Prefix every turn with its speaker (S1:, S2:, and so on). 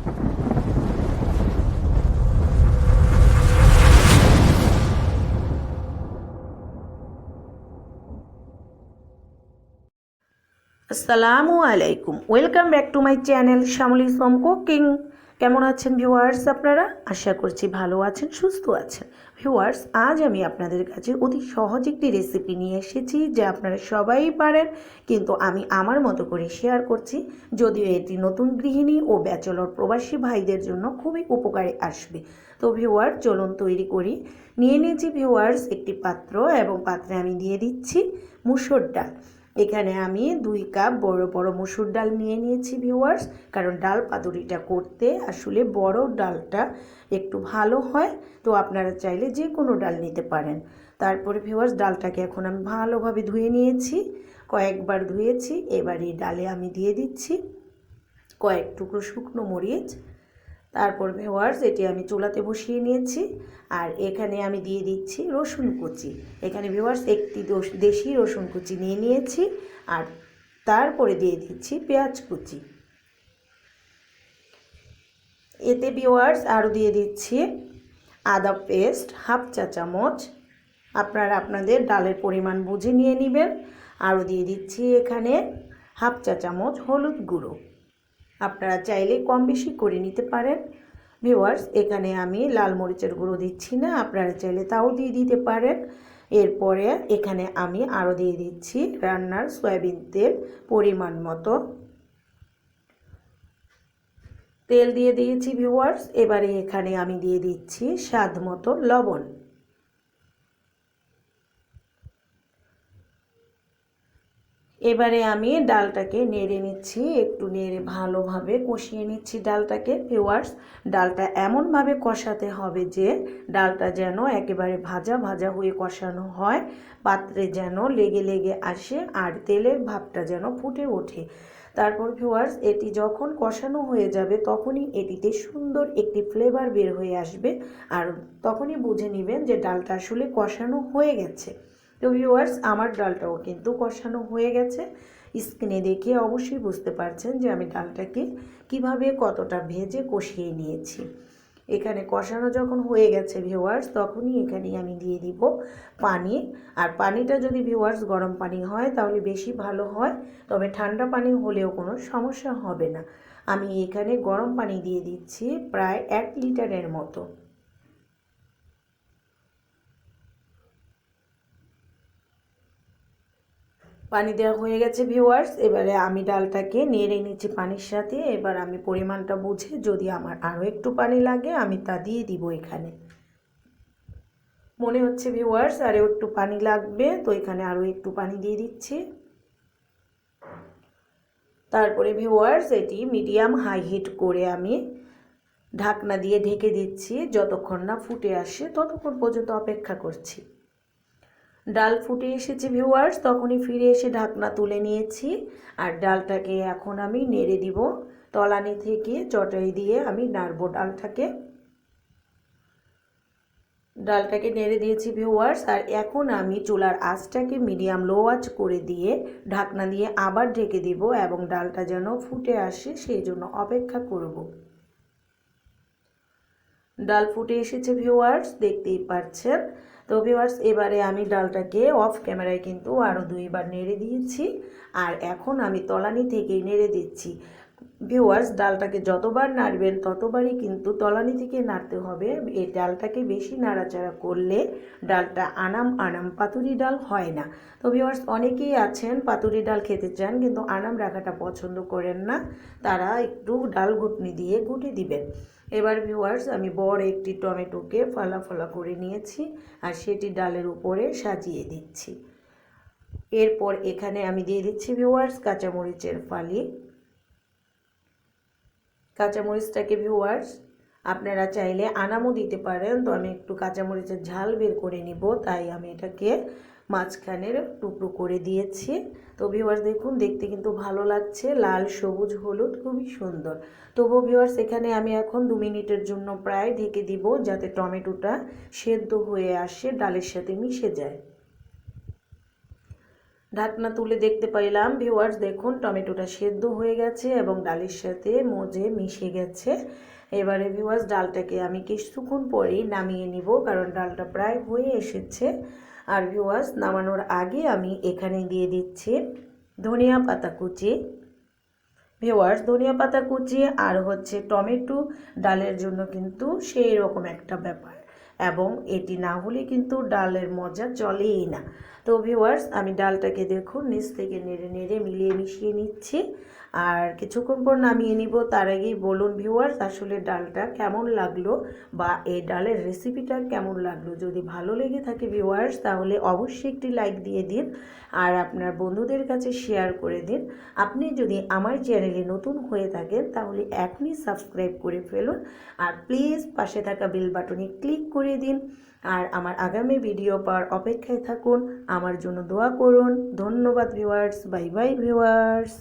S1: আসসালামু আলাইকুম, welcome back to my channel Shyamoli from cooking. কেমন আছেন ভিউয়ার্স আপনারা? আশা করছি ভালো আছেন, সুস্থ আছেন। ভিউয়ার্স, আজ আমি আপনাদের কাছে অতি সহজ একটি রেসিপি নিয়ে এসেছি যা আপনারা সবাই পারেন, কিন্তু আমি আমার মতো করে শেয়ার করছি। যদিও এটি নতুন গৃহিণী ও ব্যাচেলর প্রবাসী ভাইদের জন্য খুবই উপকারে আসবে। তো ভিউয়ার্স, চলুন তৈরি করি। নিয়ে নিয়েছি ভিউয়ার্স একটি পাত্র, এবং পাত্রে আমি দিয়ে দিচ্ছি মুসুর ডাল। এখানে আমি 2 কাপ বড় বড় মসুর ডাল নিয়ে নিয়েছি ভিউয়ার্স, কারণ ডাল পাতুরিটা করতে আসলে বড় ডালটা একটু ভালো হয়। তো আপনারা চাইলে যে কোনো ডাল নিতে পারেন। তারপরে ভিউয়ার্স, ডালটাকে এখন আমি ভালোভাবে ধুয়ে নিয়েছি, কয়েকবার ধুয়েছি। এবার এই ডালে আমি দিয়ে দিচ্ছি কয়েক টুকরো শুকনো মরিচ। তারপর ভিউয়ার্স, এটি আমি চুলাতে বসিয়ে নিয়েছি, আর এখানে আমি দিয়ে দিচ্ছি রসুন কুচি। এখানে ভিউয়ার্স একটি দেশি রসুন কুচি নিয়ে নিয়েছি, আর তারপরে দিয়ে দিচ্ছি পেঁয়াজ কুচি। এতে ভিউয়ার্স আরও দিয়ে দিচ্ছি আদা পেস্ট হাফ চা চামচ। আপনারা আপনাদের ডালের পরিমাণ বুঝে নিয়ে নেবেন। আরও দিয়ে দিচ্ছি এখানে হাফ চা চামচ হলুদ গুঁড়ো। আপনারা চাইলে কম বেশি করে নিতে পারেন। ভিউয়ার্স, এখানে আমি লাল মরিচের গুঁড়ো দিচ্ছি না, আপনারা চাইলে তাও দিয়ে দিতে পারেন। এরপরে এখানে আমি আরও দিয়ে দিচ্ছি রান্নার সয়াবিন তেল পরিমাণ মতো। তেল দিয়ে দিয়েছি ভিউয়ার্স। এবারে এখানে আমি দিয়ে দিচ্ছি স্বাদ মতো লবণ। এবারে আমি ডালটাকে নেড়ে নিচ্ছি, একটু নেড়ে ভালোভাবে কষিয়ে নিচ্ছি ডালটাকে। ভিউয়ার্স, ডালটা এমনভাবে কষাতে হবে যে ডালটা যেন একেবারে ভাজা ভাজা হয়ে কষানো হয়, পাত্রে যেন লেগে লেগে আসে, আর তেলের ভাবটা যেন ফুটে ওঠে। তারপর ভিউয়ার্স, এটি যখন কষানো হয়ে যাবে তখনই এটিতে সুন্দর একটি ফ্লেভার বের হয়ে আসবে, আর তখনই বুঝে নেবেন যে ডালটা আসলে কষানো হয়ে গেছে। তো ভিউয়ার্স, আমার ডালটাও কিন্তু কষানো হয়ে গেছে। স্ক্রিনে দেখে অবশ্যই বুঝতে পারছেন যে আমি ডালটাকে কিভাবে কতটা ভেজে কষিয়ে নিয়েছি। এখানে কষানো যখন হয়ে গেছে ভিউয়ার্স, তখনই এখানে আমি দিয়ে দিব পানি। আর পানিটা যদি ভিউয়ার্স গরম পানি হয় তাহলে বেশি ভালো হয়, তবে ঠান্ডা পানি হলেও কোনো সমস্যা হবে না। আমি এখানে গরম পানি দিয়ে দিচ্ছি প্রায় 1 লিটারের মতো। পানি দেওয়া হয়ে গেছে ভিউয়ার্স। এবারে আমি ডালটাকে নেড়ে নিচ্ছি পানির সাথে। এবার আমি পরিমাণটা বুঝে যদি আমার আরও একটু পানি লাগে আমি তা দিয়ে দিব। এখানে মনে হচ্ছে ভিউয়ার্স আরও একটু পানি লাগবে, তো এখানে আরও একটু পানি দিয়ে দিচ্ছি। তারপরে ভিউয়ার্স, এটি মিডিয়াম হাই হিট করে আমি ঢাকনা দিয়ে ঢেকে দিচ্ছি। যতক্ষণ না ফুটে আসে ততক্ষণ পর্যন্ত অপেক্ষা করছি। ডাল ফুটে এসেছে ভিউয়ার্স, তখনই ফিরে এসে ঢাকনা তুলে নিয়েছি, আর ডালটাকে এখন আমি নেড়ে দিব। তলানি থেকে চটাই দিয়ে আমি নাড়বো ডালটাকে নেড়ে দিয়েছি ভিউয়ার্স। আর এখন আমি চুলার আঁচটাকে মিডিয়াম লো আঁচ করে দিয়ে ঢাকনা দিয়ে আবার ঢেকে দিব, এবং ডালটা যেন ফুটে আসে সেই জন্য অপেক্ষা করব। ডাল ফুটে এসেছে ভিউয়ার্স, দেখতেই পাচ্ছেন। তো ভিউয়ার্স, এবারে আমি ডালটাকে অফ ক্যামেরায় কিন্তু আরও 2 বার নেড়ে দিয়েছি, আর এখন আমি তলানি থেকেই নেড়ে দিচ্ছি। ভিউয়ার্স, ডালটাকে যতবার নাড়বেন ততবারই কিন্তু তলানি থেকে নাড়তে হবে। এই ডালটাকে বেশি নাড়াচাড়া করলে ডালটা আনাম আনাম পাতুরি ডাল হয় না। তো ভিউয়ার্স, অনেকেই আছেন পাতুরি ডাল খেতে চান কিন্তু আনাম রাখাটা পছন্দ করেন না, তারা একটু ডাল ঘুটনি দিয়ে ঘুটে দিবেন। এবার ভিউয়ার্স, আমি বড় একটি টমেটোকে ফালা ফালা করে নিয়েছি, আর সেটি ডালের উপরে সাজিয়ে দিচ্ছি। এরপর এখানে আমি দিয়ে দিচ্ছি ভিউয়ার্স কাঁচামরিচের ফালি। কাঁচামরিচটাকে ভিউয়ার্স আপনারা চাইলে আনামও দিতে পারেন, তো আমি একটু কাঁচামরিচের ঝাল বের করে নিব, তাই আমি এটাকে মাঝখানের টুকরো করে দিয়েছি। তো ভিউয়ার্স দেখুন, দেখতে কিন্তু ভালো লাগছে, লাল সবুজ হলুদ, খুবই সুন্দর। তবু ভিউয়ার্স, এখানে আমি এখন 2 মিনিটের জন্য প্রায় ঢেকে দিব, যাতে টমেটোটা সেদ্ধ হয়ে আসে, ডালের সাথে মিশে যায়। ঢাকনা তুলে দেখতে পাইলাম ভিউয়ার্স, দেখুন টমেটোটা সেদ্ধ হয়ে গেছে এবং ডালের সাথে মজে মিশে গেছে। এবারে ভিউয়ার্স, ডালটাকে আমি কিছুক্ষণ পরেই নামিয়ে নিব, কারণ ডালটা প্রায় হয়ে এসেছে। আর ভিউয়ার্স, নামানোর আগে আমি এখানে দিয়ে দিচ্ছি ধনিয়া পাতা কুচি। ভিউয়ার্স, ধনিয়া পাতা কুচি আর হচ্ছে টমেটো ডালের জন্য কিন্তু সেই রকম একটা ব্যাপার, এবং এটি না হলে কিন্তু ডালের মজা চলেই না। তো ভিউয়ার্স, আমি ডালটাকে দেখুন নিচ থেকে নেড়ে নেড়ে মিলিয়ে মিশিয়ে নিচ্ছি, আর কিছুক্ষণ পর নামিয়ে নিব। তার আগেই বলুন ভিউয়ার্স, আসলে ডালটা কেমন লাগলো বা এই ডালের রেসিপিটা কেমন লাগলো। যদি ভালো লেগে থাকে ভিউয়ার্স, তাহলে অবশ্যই একটি লাইক দিয়ে দিন আর আপনার বন্ধুদের কাছে শেয়ার করে দিন। আপনি যদি আমার চ্যানেলে নতুন হয়ে থাকেন তাহলে এখনই সাবস্ক্রাইব করে ফেলুন, আর প্লিজ পাশে থাকা বেল বাটনে ক্লিক করে দিন। আর আমার আগামী ভিডিও পাওয়ার অপেক্ষায় থাকুন, আমার জন্য দোয়া করুন। ধন্যবাদ ভিউয়ার্স, বাই বাই ভিউয়ার্স।